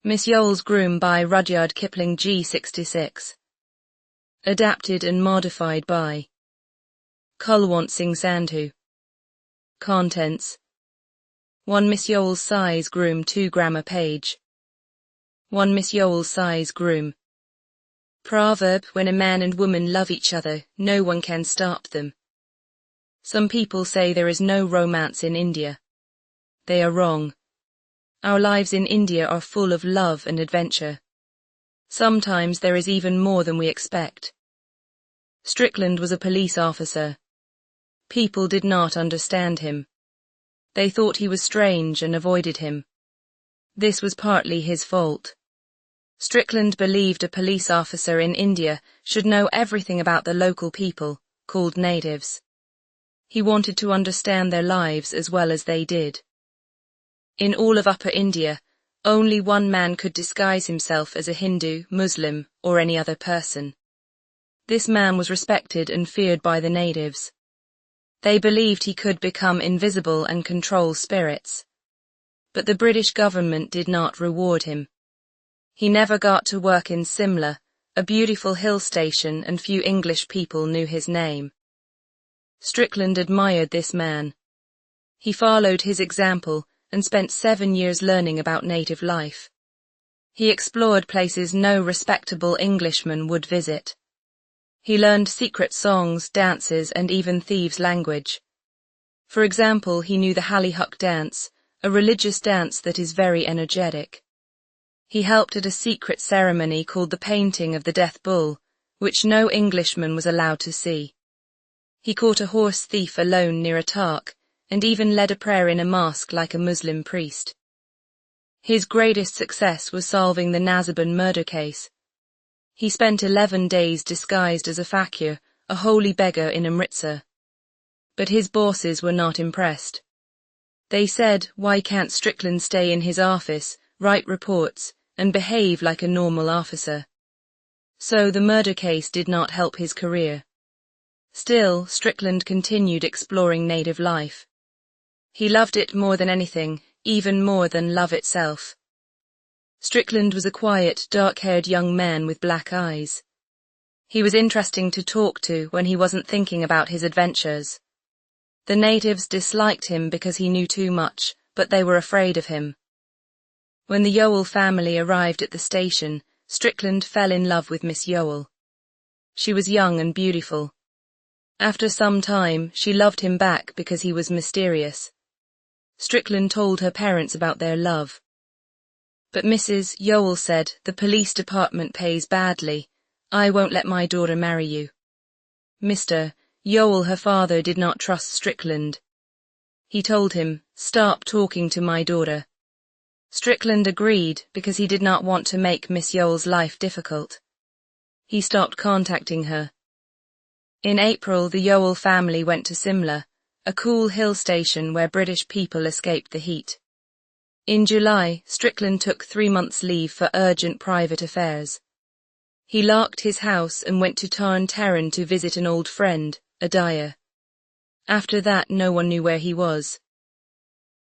Miss Youghals Groom by Rudyard Kipling g66. Adapted and modified by Kulwant Singh Sandhu. Contents: 1 Miss Youghals size Groom 2 grammar page. 1 Miss Youghals size Groom. Proverb: when a man and woman love each other, no one can stop them. Some people say there is no romance in India. They are wrong. Our lives in India are full of love and adventure. Sometimes there is even more than we expect. Strickland was a police officer. People did not understand him. They thought he was strange and avoided him. This was partly his fault. Strickland believed a police officer in India should know everything about the local people, called natives. He wanted to understand their lives as well as they did. In all of Upper India, only one man could disguise himself as a Hindu, Muslim, or any other person. This man was respected and feared by the natives. They believed he could become invisible and control spirits. But the British government did not reward him. He never got to work in Simla, a beautiful hill station, and few English people knew his name. Strickland admired this man. He followed his example and spent 7 years learning about native life. He explored places no respectable Englishman would visit. He learned secret songs, dances, and even thieves' language. For example, he knew the Halihuk dance, a religious dance that is very energetic. He helped at a secret ceremony called the painting of the death bull, which no Englishman was allowed to see. He caught a horse thief alone near a tark, and even led a prayer in a mosque like a Muslim priest. His greatest success was solving the Nazaban murder case. He spent 11 days disguised as a fakir, a holy beggar in Amritsar. But his bosses were not impressed. They said, why can't Strickland stay in his office, write reports, and behave like a normal officer? So the murder case did not help his career. Still, Strickland continued exploring native life. He loved it more than anything, even more than love itself. Strickland was a quiet, dark-haired young man with black eyes. He was interesting to talk to when he wasn't thinking about his adventures. The natives disliked him because he knew too much, but they were afraid of him. When the Youghal family arrived at the station, Strickland fell in love with Miss Youghal. She was young and beautiful. After some time, she loved him back because he was mysterious. Strickland told her parents about their love. But Mrs. Youghal said, the police department pays badly. I won't let my daughter marry you. Mr. Youghal, her father, did not trust Strickland. He told him, stop talking to my daughter. Strickland agreed because he did not want to make Miss Youghal's life difficult. He stopped contacting her. In April, the Youghal family went to Simla, a cool hill station where British people escaped the heat. In July, Strickland took 3 months' leave for urgent private affairs. He locked his house and went to Tarn Taran to visit an old friend, a dyer. After that, no one knew where he was.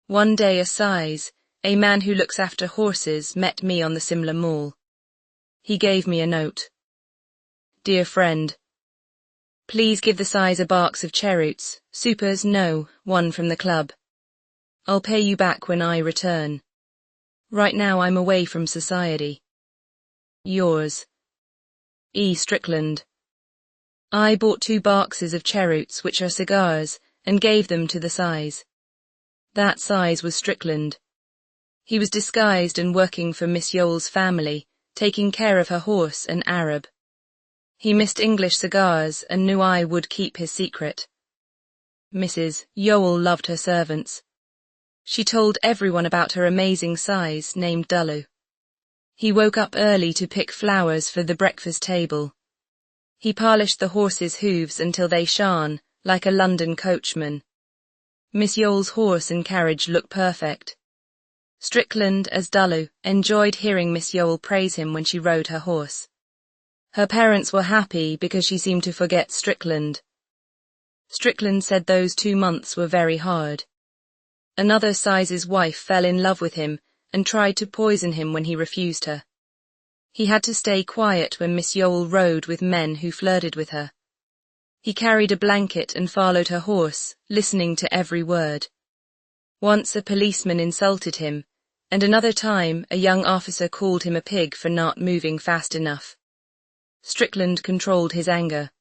One day a size, a man who looks after horses, met me on the Simla Mall. He gave me a note. Dear friend, please give the size a box of cheroots, supers no, one from the club. I'll pay you back when I return. Right now I'm away from society. Yours, E. Strickland. I bought 2 boxes of cheroots, which are cigars, and gave them to the size. That size was Strickland. He was disguised and working for Miss Youghal's family, taking care of her horse, an Arab. He missed English cigars and knew I would keep his secret. Mrs. Youghal loved her servants. She told everyone about her amazing size, named Dullu. He woke up early to pick flowers for the breakfast table. He polished the horses' hooves until they shone, like a London coachman. Miss Youghal's horse and carriage looked perfect. Strickland, as Dullu, enjoyed hearing Miss Youghal praise him when she rode her horse. Her parents were happy because she seemed to forget Strickland. Strickland said those 2 months were very hard. Another size's wife fell in love with him and tried to poison him when he refused her. He had to stay quiet when Miss Youghal rode with men who flirted with her. He carried a blanket and followed her horse, listening to every word. Once a policeman insulted him, and another time a young officer called him a pig for not moving fast enough. Strickland controlled his anger.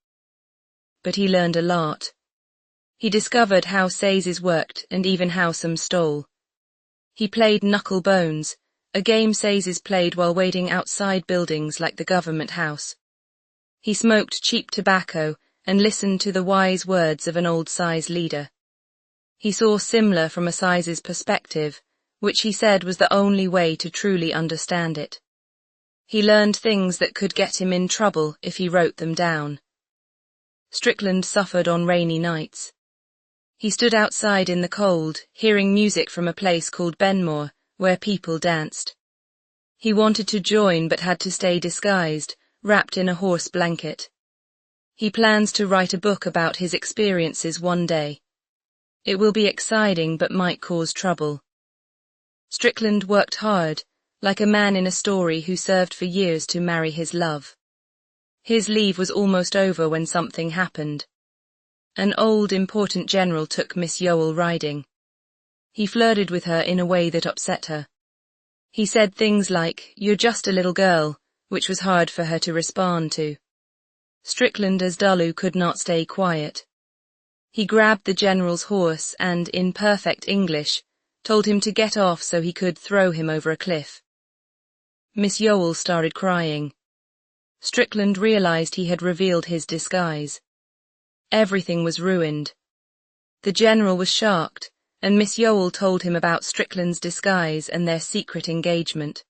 But he learned a lot. He discovered how sazes worked and even how some stole. He played knuckle bones, a game sazes played while waiting outside buildings like the government house. He smoked cheap tobacco and listened to the wise words of an old size leader. He saw Simla from a size's perspective, which he said was the only way to truly understand it. He learned things that could get him in trouble if he wrote them down. Strickland suffered on rainy nights. He stood outside in the cold, hearing music from a place called Benmore, where people danced. He wanted to join but had to stay disguised, wrapped in a horse blanket. He plans to write a book about his experiences one day. It will be exciting but might cause trouble. Strickland worked hard, like a man in a story who served for years to marry his love. His leave was almost over when something happened. An old, important general took Miss Youghal riding. He flirted with her in a way that upset her. He said things like, "You're just a little girl," which was hard for her to respond to. Strickland as Dullu could not stay quiet. He grabbed the general's horse and, in perfect English, told him to get off so he could throw him over a cliff. Miss Youghal started crying. Strickland realized he had revealed his disguise. Everything was ruined. The general was shocked, and Miss Youghal told him about Strickland's disguise and their secret engagement.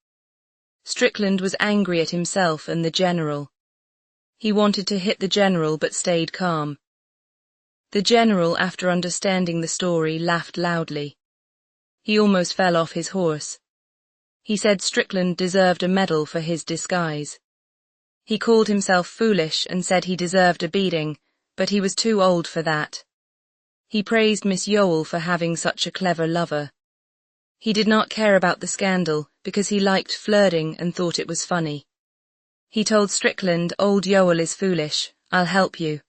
Strickland was angry at himself and the general. He wanted to hit the general but stayed calm. The general, after understanding the story, laughed loudly. He almost fell off his horse. He said Strickland deserved a medal for his disguise. He called himself foolish and said he deserved a beating, but he was too old for that. He praised Miss Youghal for having such a clever lover. He did not care about the scandal because he liked flirting and thought it was funny. He told Strickland, "Old Youghal is foolish. I'll help you."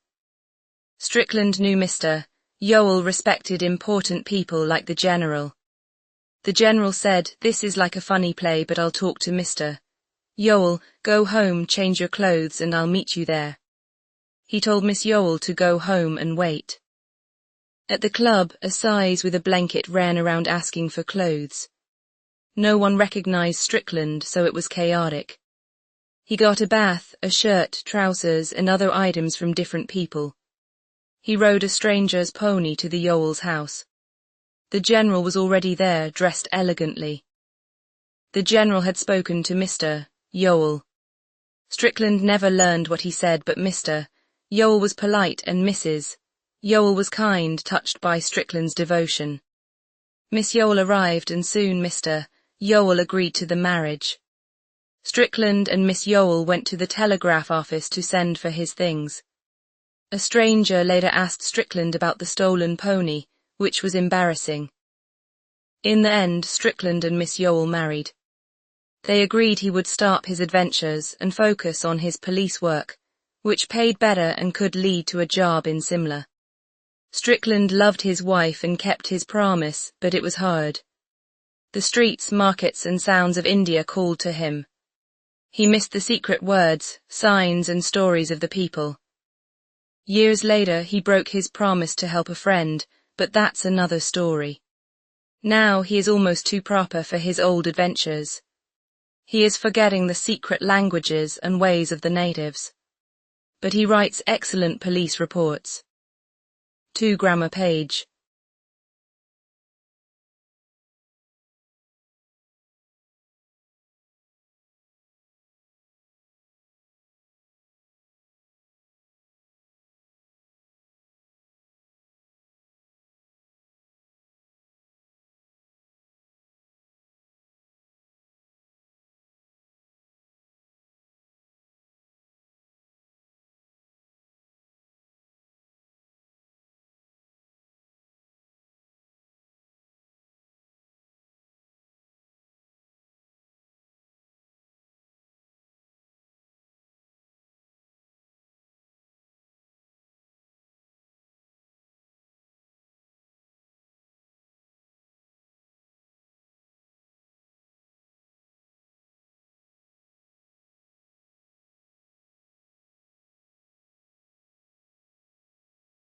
Strickland knew Mr. Youghal respected important people like the general. The general said, "This is like a funny play, but I'll talk to Mr. Youghal. Go home, change your clothes, and I'll meet you there." He told Miss Youghal to go home and wait. At the club, a size with a blanket ran around asking for clothes. No one recognized Strickland, so it was chaotic. He got a bath, a shirt, trousers, and other items from different people. He rode a stranger's pony to the Youghal's house. The general was already there, dressed elegantly. The general had spoken to Mr. Youghal. Strickland never learned what he said, but Mr. Youghal was polite and Mrs. Youghal was kind, touched by Strickland's devotion. Miss Youghal arrived and soon Mr. Youghal agreed to the marriage. Strickland and Miss Youghal went to the telegraph office to send for his things. A stranger later asked Strickland about the stolen pony, which was embarrassing. In the end, Strickland and Miss Youghal married. They agreed he would stop his adventures and focus on his police work, which paid better and could lead to a job in Simla. Strickland loved his wife and kept his promise, but it was hard. The streets, markets, and sounds of India called to him. He missed the secret words, signs, and stories of the people. Years later, he broke his promise to help a friend, but that's another story. Now he is almost too proper for his old adventures. He is forgetting the secret languages and ways of the natives. But he writes excellent police reports. 2 gram a page.